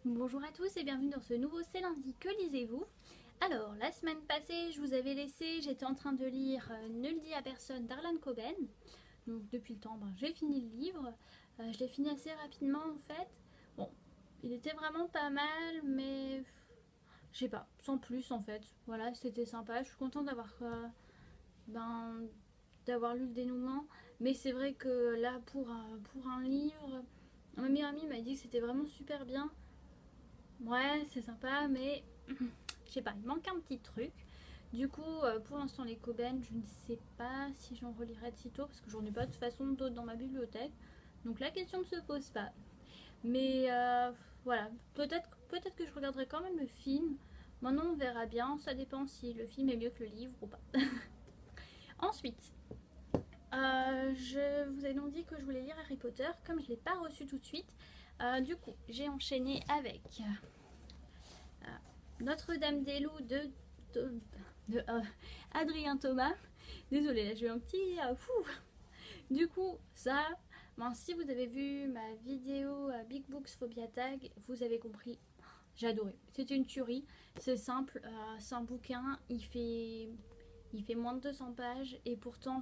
Bonjour à tous et bienvenue dans ce nouveau C'est lundi, que lisez-vous? Alors, la semaine passée, je vous avais laissé, j'étais en train de lire Ne le dis à personne d'Harlan Coben. Donc depuis le temps, j'ai fini le livre. Je l'ai fini assez rapidement en fait. Bon, il était vraiment pas mal, mais je sais pas, sans plus en fait. Voilà, c'était sympa. Je suis contente ben, d'avoir lu le dénouement. Mais c'est vrai que là, pour un livre, ma meilleure amie m'a dit que c'était vraiment super bien. Ouais, c'est sympa, mais je sais pas, il manque un petit truc. Du coup, pour l'instant, les Coben, je ne sais pas si j'en relirai de sitôt parce que j'en ai pas de toute façon d'autres dans ma bibliothèque. Donc la question ne se pose pas. Mais voilà, peut-être que je regarderai quand même le film. Maintenant, on verra bien. Ça dépend si le film est mieux que le livre ou pas. Ensuite, je vous ai donc dit que je voulais lire Harry Potter. Comme je ne l'ai pas reçu tout de suite, du coup, j'ai enchaîné avec Notre-Dame-des-Loups de Adrien Thomas. Désolée, là j'ai eu un petit fou. Du coup, ça, si vous avez vu ma vidéo Big Books Phobia Tag, vous avez compris. J'ai adoré. C'était une tuerie. C'est simple, c'est un bouquin. Il fait moins de 200 pages et pourtant,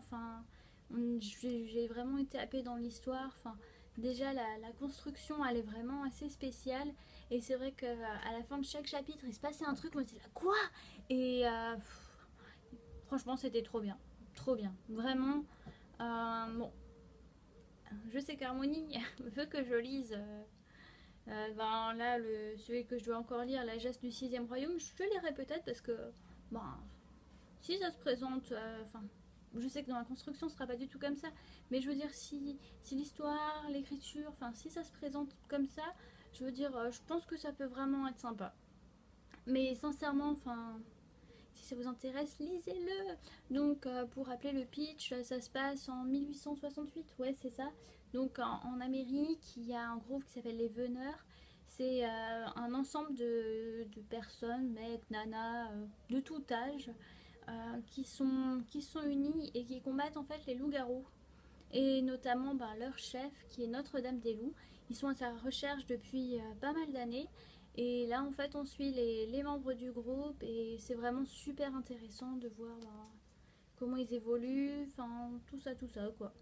j'ai vraiment été happée dans l'histoire. Déjà, la construction, elle est vraiment assez spéciale. Et c'est vrai qu'à la fin de chaque chapitre, il se passait un truc, on était là, quoi? Et franchement, c'était trop bien. Trop bien. Vraiment. Bon, je sais qu'Harmonie veut que je lise. Là, celui que je dois encore lire, La geste du sixième royaume, je lirai peut-être parce que, ben, si ça se présente, je sais que dans la construction ce sera pas du tout comme ça, mais je veux dire si l'histoire, l'écriture, si ça se présente comme ça, je veux dire, je pense que ça peut vraiment être sympa. Mais sincèrement, si ça vous intéresse, lisez-le. Donc, pour rappeler le pitch, ça se passe en 1868, ouais, c'est ça. Donc, en Amérique, il y a un groupe qui s'appelle les Veneurs. C'est un ensemble de personnes, mecs, nanas, de tout âge, qui sont unis et qui combattent en fait les loups-garous. Et notamment leur chef, qui est Notre-Dame-des-Loups. Ils sont à sa recherche depuis pas mal d'années. Et là, en fait, on suit les membres du groupe et c'est vraiment super intéressant de voir comment ils évoluent, tout ça, quoi.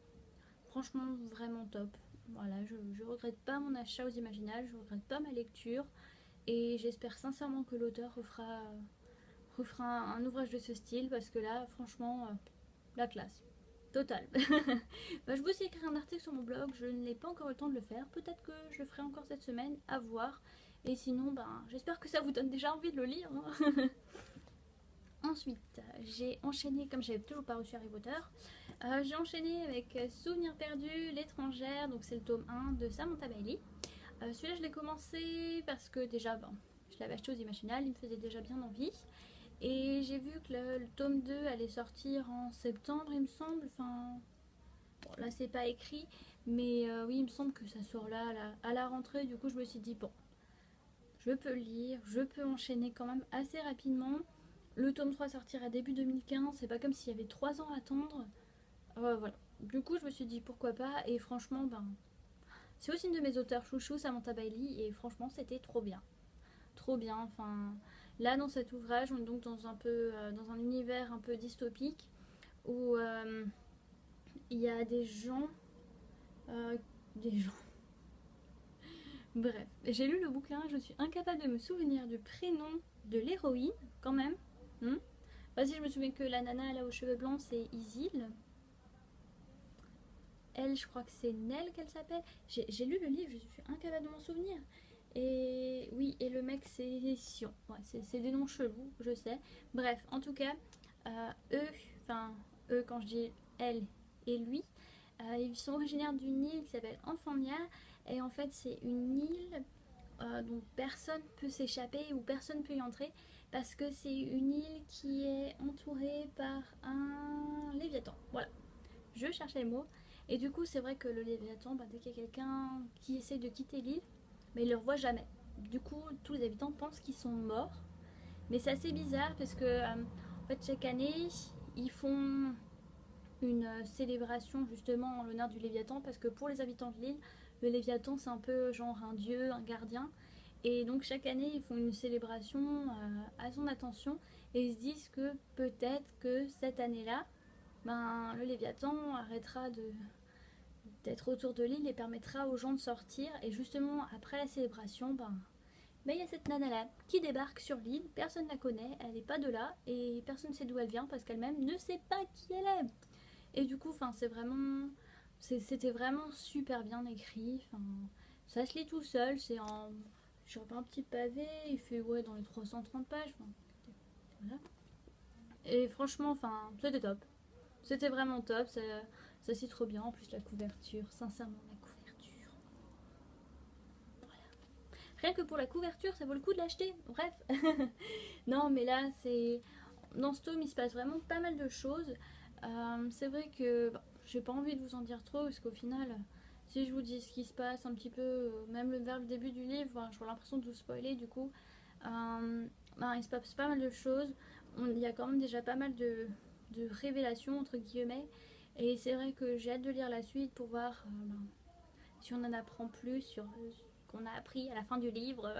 Franchement, vraiment top. Voilà, je regrette pas mon achat aux Imaginales, je regrette pas ma lecture et j'espère sincèrement que l'auteur refera un ouvrage de ce style parce que là, franchement, la classe. Total. Je vais aussi écrire un article sur mon blog, je n'ai pas encore eu le temps de le faire. Peut-être que je le ferai encore cette semaine, à voir. Et sinon, j'espère que ça vous donne déjà envie de le lire, hein. Ensuite, j'ai enchaîné, comme j'avais toujours pas reçu Harry Potter, j'ai enchaîné avec Souvenirs perdus, l'étrangère, donc c'est le tome 1 de Samantha Bailey. Celui-là, je l'ai commencé parce que déjà, je l'avais acheté aux Imaginales, il me faisait déjà bien envie. Et j'ai vu que le tome 2 allait sortir en septembre, il me semble. Bon, là, c'est pas écrit, mais oui, il me semble que ça sort là, à la rentrée. Du coup, je me suis dit, bon, je peux le lire, je peux enchaîner quand même assez rapidement. Le tome 3 sortira début 2015, c'est pas comme s'il y avait 3 ans à attendre. Voilà. Du coup, je me suis dit, pourquoi pas, et franchement, c'est aussi une de mes auteurs chouchou, Samantha Bailey, et franchement, c'était trop bien. Trop bien, là, dans cet ouvrage, on est donc dans un univers un peu dystopique, où il y a des gens... des gens... Bref, j'ai lu le bouquin, je suis incapable de me souvenir du prénom de l'héroïne, quand même. Vas-y, je me souviens que la nana là aux cheveux blancs, c'est Isil. Elle, je crois que c'est Nell qu'elle s'appelle. J'ai lu le livre, je suis incapable de m'en souvenir. Et oui, et le mec, c'est Sion. Ouais, c'est des noms chelous, je sais. Bref, en tout cas, eux, eux, quand je dis elle et lui, ils sont originaires d'une île qui s'appelle Enfania. Et en fait, c'est une île dont personne peut s'échapper ou personne peut y entrer parce que c'est une île qui est entourée par un léviathan. Voilà, je cherchais les mots. Et du coup, c'est vrai que le léviathan, dès qu'il y a quelqu'un qui essaie de quitter l'île, mais il ne le revoit jamais. Du coup, tous les habitants pensent qu'ils sont morts. Mais c'est assez bizarre parce que, en fait, chaque année, ils font une célébration justement en l'honneur du Léviathan parce que pour les habitants de l'île, le Léviathan c'est un peu genre un dieu, un gardien Et donc chaque année, ils font une célébration à son attention et ils se disent que peut-être que cette année-là, ben, le Léviathan arrêtera d'être autour de l'île et permettra aux gens de sortir. Et justement, après la célébration, ben, il y a cette nana-là qui débarque sur l'île, personne ne la connaît, elle n'est pas de là et personne ne sait d'où elle vient parce qu'elle-même ne sait pas qui elle est. Et du coup, c'était vraiment super bien écrit. Enfin, ça se lit tout seul, c'est sur un petit pavé, il fait ouais dans les 330 pages. Enfin, voilà. Et franchement, enfin, c'était top. C'était vraiment top, ça s'y trop bien. En plus, la couverture, sincèrement, la couverture. Rien que pour la couverture, ça vaut le coup de l'acheter. Bref. Non, mais là, c'est. Dans ce tome, il se passe vraiment pas mal de choses. C'est vrai que j'ai pas envie de vous en dire trop, parce qu'au final, si je vous dis ce qui se passe un petit peu, même vers le début du livre, j'aurais l'impression de vous spoiler du coup. Il se passe pas mal de choses. Il y a quand même déjà pas mal de révélations, entre guillemets. Et c'est vrai que j'ai hâte de lire la suite pour voir si on en apprend plus sur ce qu'on a appris à la fin du livre.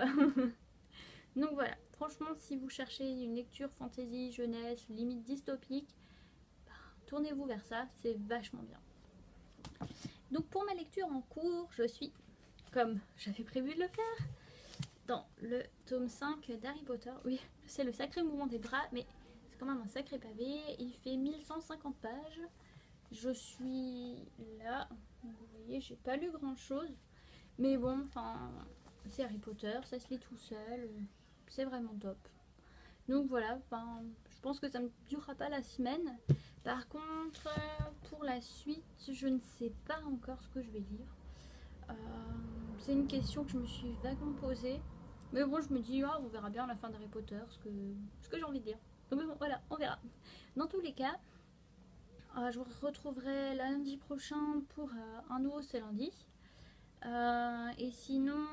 Donc voilà, franchement, si vous cherchez une lecture fantasy, jeunesse, limite dystopique, tournez-vous vers ça, c'est vachement bien. Donc pour ma lecture en cours, je suis, comme j'avais prévu de le faire, dans le tome 5 d'Harry Potter. Oui, c'est le sacré mouvement des bras, mais c'est quand même un sacré pavé. Il fait 1150 pages. Je suis là, vous voyez, j'ai pas lu grand chose. Mais bon, enfin, c'est Harry Potter, ça se lit tout seul. C'est vraiment top. Donc voilà, je pense que ça ne durera pas la semaine. Par contre, pour la suite, je ne sais pas encore ce que je vais lire. C'est une question que je me suis vaguement posée. Mais bon, je me dis, on verra bien à la fin d'Harry Potter ce que j'ai envie de lire. Donc bon, voilà, on verra. Dans tous les cas, je vous retrouverai lundi prochain pour un nouveau C'est lundi. Et sinon,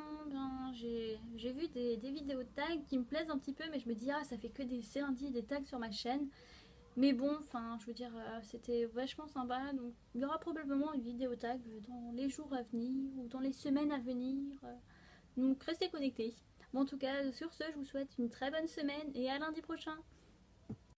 j'ai vu des vidéos de tags qui me plaisent un petit peu, mais je me dis, ça fait que des C'est lundi, des tags sur ma chaîne. Mais bon, je veux dire, c'était vachement sympa. Donc, il y aura probablement une vidéo tag dans les jours à venir ou dans les semaines à venir. Donc, restez connectés. Bon, en tout cas, sur ce, je vous souhaite une très bonne semaine et à lundi prochain.